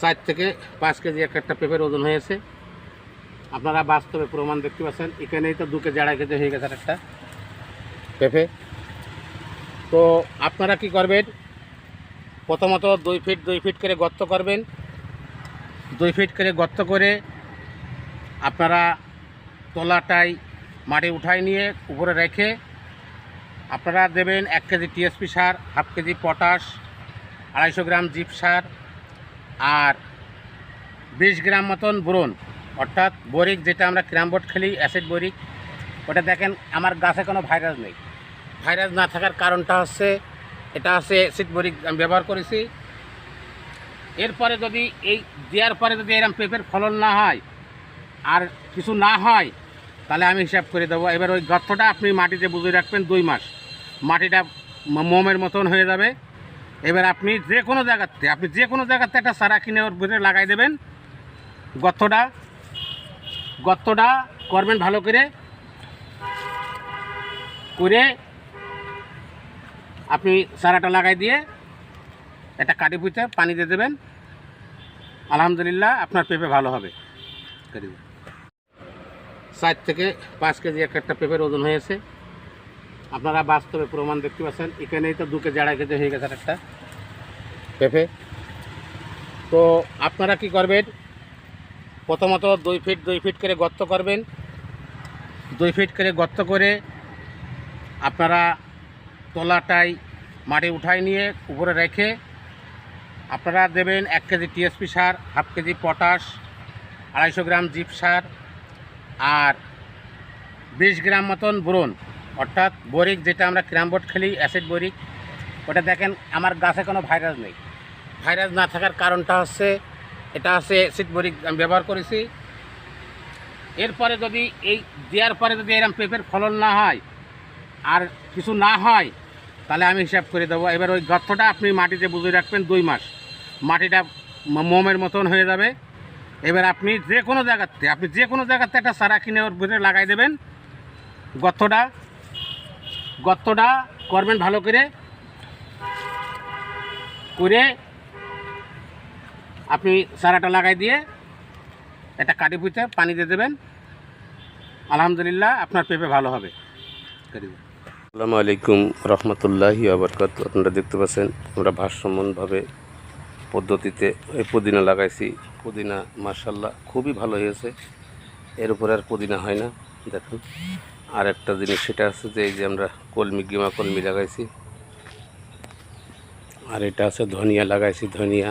4 থেকে 5 কেজি একটা পেঁপের ওজন হয়েছে। আপনারা বাস্তবে প্রমাণ দেখতে পাচ্ছেন। এখানেই তো 2 কেজি 2.5 কেজি হয়ে গেছে একটা পেঁপে। তো আপনারা কি করবেন, প্রথমত 2 ফিট করে গর্ত করবেন। 2 ফিট করে গর্ত করে আপনারা তলাটাই মাটি উঠাই নিয়ে উপরে রেখে আপনারা দেবেন 1 কেজি টিএসপি সার, হাফ কেজি পটাশ, 250 গ্রাম জিপ সার আর 20 গ্রাম মতন বোরন, অর্থাৎ বোরিক, যেটা আমরা ক্রামবোর্ড খেলি, অ্যাসিড বোরিক। ওটা দেখেন আমার গাছে কোনো ভাইরাস নেই। ভাইরাস না থাকার কারণটা হচ্ছে এটা হচ্ছে অ্যাসিড বোরিক আমি ব্যবহার করেছি। এরপরে যদি এই দেওয়ার পরে যদি এরকম পেঁপের ফলন না হয় আর কিছু না হয়, তাহলে আমি হিসাব করে দেবো। এবার ওই গর্তটা আপনি মাটিতে বুঝে রাখবেন 2 মাস, মাটিটা মোমের মতন হয়ে যাবে। এবার আপনি যে কোনো জায়গাতে একটা চারা কিনে ওর ভিতরে লাগাই দেবেন। গর্তটা করবেন ভালো করে আপনি চারাটা লাগাই দিয়ে একটা কাঠি পুঁতে পানি দিয়ে দেবেন। আলহামদুলিল্লাহ আপনার পেঁপে ভালো হবে। 4 থেকে 5 কেজি একটা পেঁপের ওজন হয়েছে। আপনারা বাস্তবে প্রমাণ দেখতে পাচ্ছেন। এখানেই তো 2 কেজি 2.5 কেজি হয়ে গেছে একটা পেঁপে। তো আপনারা কি করবেন, প্রথমত 2 ফিট করে গর্ত করবেন। 2 ফিট করে গর্ত করে আপনারা তলাটাই মাটি উঠাই নিয়ে উপরে রেখে আপনারা দেবেন 1 কেজি টিএসপি সার, হাফ কেজি পটাশ, 250 গ্রাম জিপ সার আর 20 গ্রাম মতন বোরন, অর্থাৎ বোরিক, যেটা আমরা ক্রামবোর্ড খেলি, অ্যাসিড বোরিক। ওটা দেখেন আমার গাছে কোনো ভাইরাস নেই। ভাইরাস না থাকার কারণটা হচ্ছে এটা হচ্ছে অ্যাসিড বোরিক আমি ব্যবহার করেছি। এরপরে যদি এই দেওয়ার পরে যদি এরকম পেঁপের ফলন না হয় আর কিছু না হয়, তাহলে আমি হিসাব করে দেবো। এবার ওই গর্তটা আপনি মাটিতে বুঝে রাখবেন 2 মাস, মাটিটা মোমের মতন হয়ে যাবে। এবার আপনি যে কোনো জায়গাতে একটা চারা কিনে ওর ভিতরে লাগাই দেবেন। গর্তটা করবেন ভালো করে আপনি চারাটা লাগাই দিয়ে একটা কাঠি পুঁতে পানি দিয়ে দেবেন। আলহামদুলিল্লাহ আপনার পেঁপে ভালো হবে। আসসালামু আলাইকুম রহমতুল্লাহি ওয়া বারাকাতুহু। আপনারা দেখতে পাচ্ছেন আমরা ভারসাম্যভাবে পদ্ধতিতে এই পুদিনা লাগাইছি। পুদিনা মাশাআল্লাহ খুবই ভালো হয়েছে। এর উপরে আর পুদিনা হয় না। দেখুন, আর একটা জিনিস সেটা আছে যে এই যে আমরা গিমা কলমি লাগাইছি, আর এটা আছে ধনিয়া লাগাইছি, ধনিয়া।